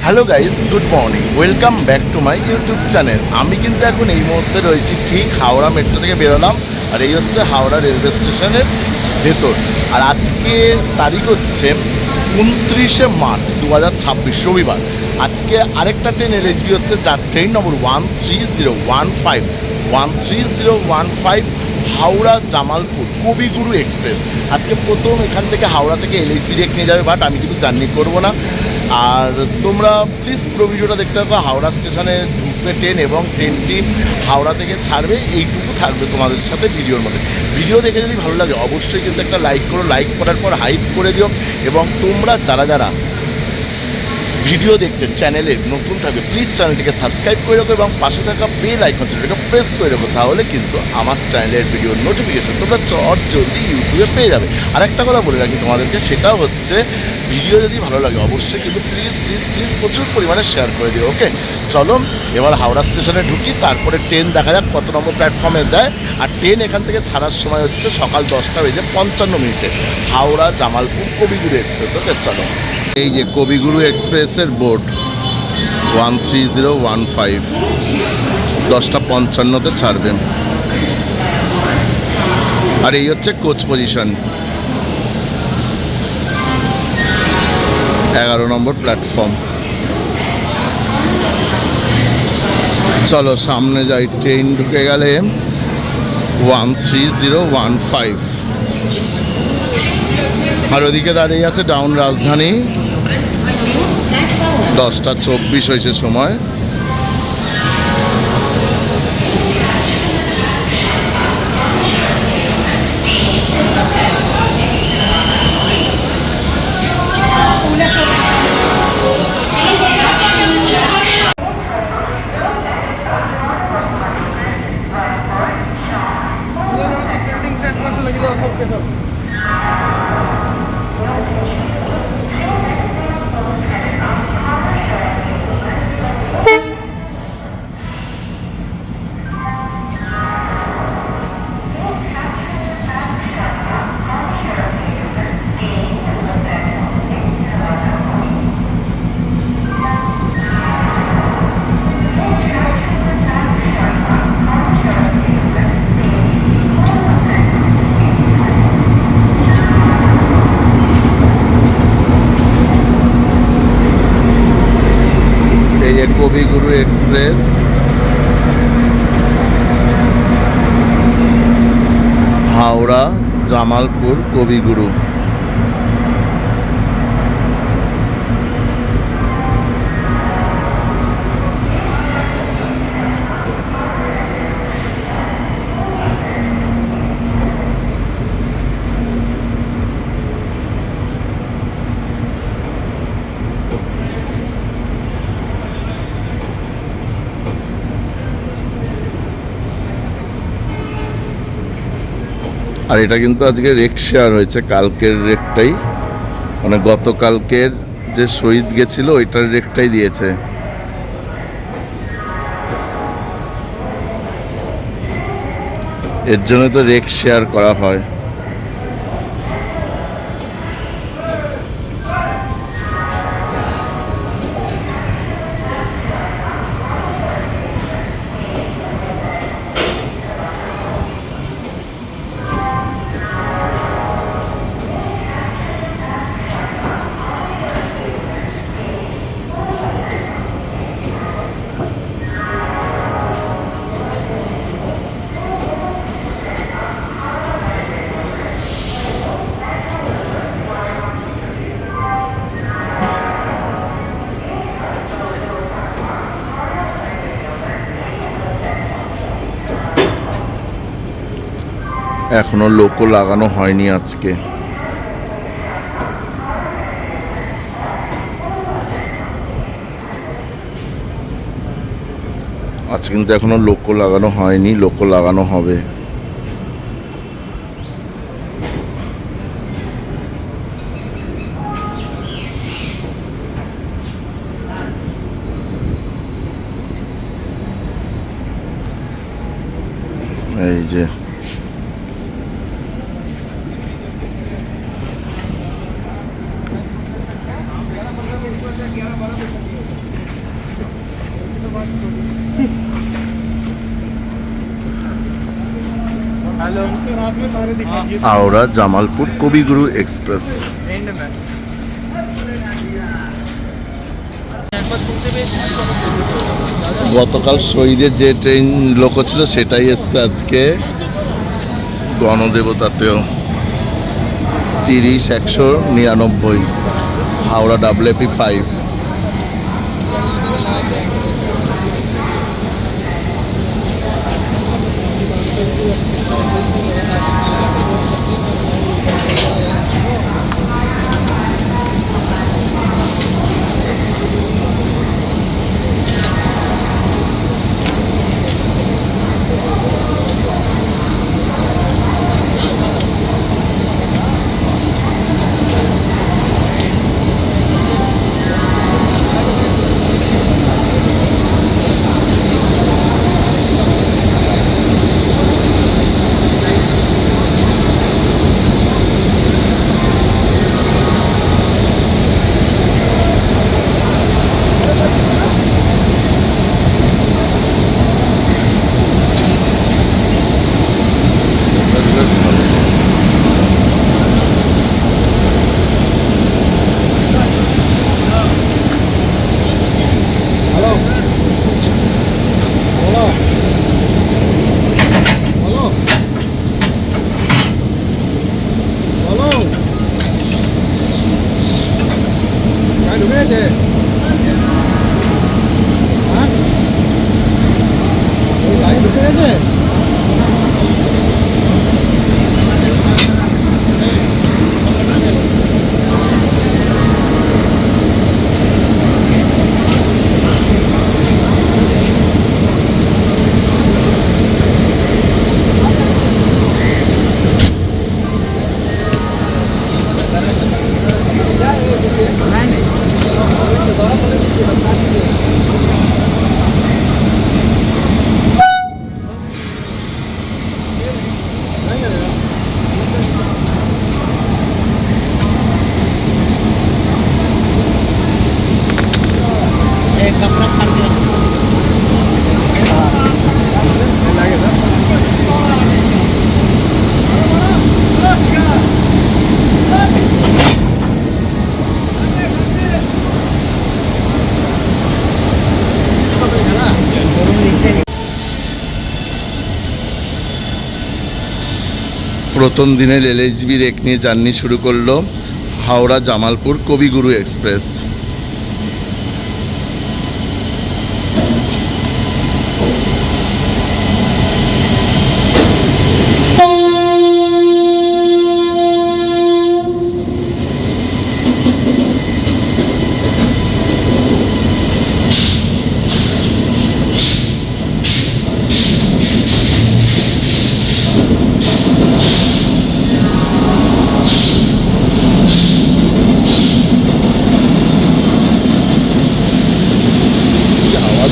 Hello guys, good morning, welcome back to my YouTube channel. আমি কিন্তু এখন এই মুহূর্তে রয়েছি ঠিক হাওড়া মেট্রো থেকে বেরোলাম, আর এই হচ্ছে হাওড়া রেলওয়ে স্টেশনের ভেতর। আর আজকে তারিখ হচ্ছে 29 মার্চ 2026, রবিবার। আজকে আরেকটা ট্রেন এলএসবি হচ্ছে, যার ট্রেন নম্বর 13015 হাওড়া জামালপুর কবিগুরু এক্সপ্রেস। আজকে প্রথম এখান থেকে হাওড়া থেকে এলএসবি ডিরেক্ট নিয়ে যাবে, বাট আমি কিন্তু জার্নি করবো না। আর তোমরা প্লিজ পুরো ভিডিওটা দেখতে থাকো। হাওড়া স্টেশনে ঢুকবে ট্রেন এবং ট্রেনটি হাওড়া থেকে ছাড়বে, এইটুকু থাকবে তোমাদের সাথে ভিডিওর মধ্যে। ভিডিও দেখে যদি ভালো লাগে অবশ্যই কিন্তু একটা লাইক করো, লাইক করার পর হাইপ করে দিও। এবং তোমরা যারা ভিডিও দেখতে চ্যানেলে নতুন থাকবে প্লিজ চ্যানেলটিকে সাবস্ক্রাইব করে রাখো এবং পাশে থাকা বেল আইকন সেটাকে প্রেস করে রাখো, তাহলে কিন্তু আমার চ্যানেলের ভিডিওর নোটিফিকেশান তোমরা জলদি ইউটিউবে পেয়ে যাবে। আর একটা কথা বলে রাখি তোমাদেরকে, সেটা হচ্ছে ভিডিও যদি ভালো লাগে অবশ্যই কিন্তু প্লিজ প্লিজ প্লিজ প্রচুর পরিমাণে শেয়ার করে দিও। ওকে, চলো এবার হাওড়া স্টেশনে ঢুকি, তারপরে ট্রেন দেখা যাক কত নম্বর প্ল্যাটফর্মে দেয়। আর ট্রেন এখান থেকে ছাড়ার সময় হচ্ছে সকাল 10:55 হাওড়া জামালপুর কবিগুরু এক্সপ্রেস। ওকে চলো, এই যে কবিগুরু এক্সপ্রেসের বোর্ড 13015 10:55 ছাড়বে। আর এই হচ্ছে কোচ পজিশন, 11 নম্বর প্ল্যাটফর্ম। চলো সামনে যাই, ট্রেন ঢুকে গেলে 13015। আর ওদিকে দাঁড়িয়ে আছে ডাউন রাজধানী, 10:24 হয়েছে সময়। কবিগুরু এক্সপ্রেস হাওড়া জামালপুর কবিগুরু। আর এটা কিন্তু আজকে রেক শেয়ার হয়েছে, কালকের রেকটাই, মানে গতকালকের যে শহীদ গেছিল ওইটার রেকটাই দিয়েছে। এর জন্য তো রেক শেয়ার করা হয়। এখনো লোকও লাগানো হয়নি আজকে। আজকে কিন্তু এখনো লোকও লাগানো হয়নি, লোকও লাগানো হবে। এই যে हावड़ा জামালপুর কবিগুরু এক্সপ্রেস। গতকাল শহীদের যে ট্রেন লোকো ছিল সেটাই এসছে আজকে গণদেবতাতেও 30-199 হাওড়া WP5। প্রথম দিনের LHB রেক নিয়ে জার্নি শুরু করলো হাওড়া জামালপুর কবিগুরু এক্সপ্রেস।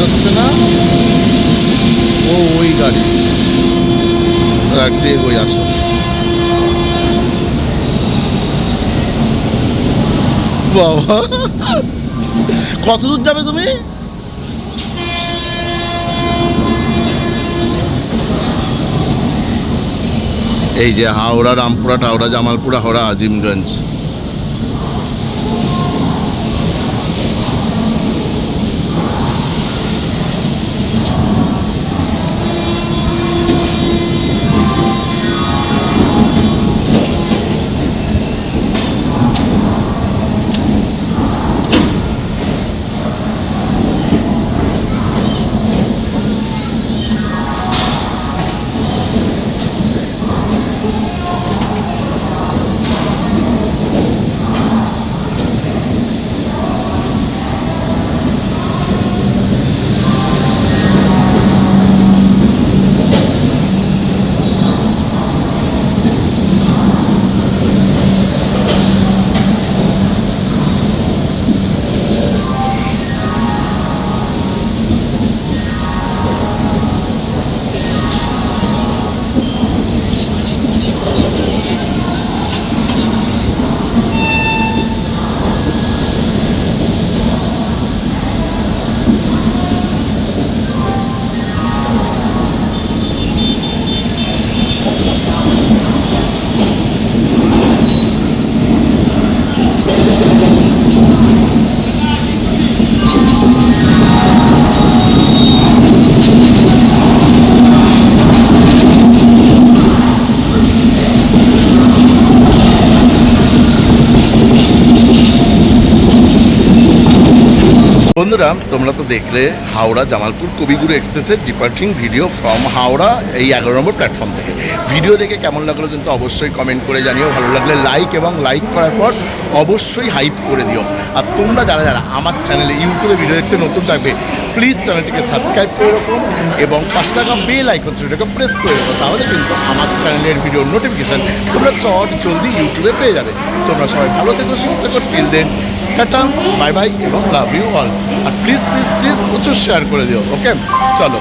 হচ্ছে না ও ওই গাড়ি রাখতে ওই আসো বাবা কত দূর যাবে তুমি? এই যে হাওড়া রামপুরহাট হাওড়া জামালপুর হাওড়া আজিমগঞ্জ। বন্ধুরা তোমরা তো দেখলে হাওড়া জামালপুর কবিগুরু এক্সপ্রেসের ডিপার্টিং ভিডিও ফ্রম হাওড়া এই 11 নম্বর প্ল্যাটফর্ম থেকে। ভিডিও দেখে কেমন লাগলো কিন্তু অবশ্যই কমেন্ট করে জানিও, ভালো লাগলে লাইক এবং লাইক করার পর অবশ্যই হাইপ করে দিও। আর তোমরা যারা যারা আমার চ্যানেলে ইউটিউবে ভিডিও দেখতে নতুন থাকবে প্লিজ চ্যানেলটিকে সাবস্ক্রাইব করে রাখো এবং পাশে থাকা বেল আইকন সেটাকে প্রেস করে রাখো, তাহলে কিন্তু আমার চ্যানেলের ভিডিওর নোটিফিকেশান তোমরা চট জলদি ইউটিউবে পেয়ে যাবে। তোমরা সবাই ভালো থেকো, সুস্থ থেকো, till then tata, bye bye এবং লাভ ইউ অল। আর প্লিজ প্লিজ প্লিজ প্রচুর শেয়ার করে দিও। ওকে, চলো।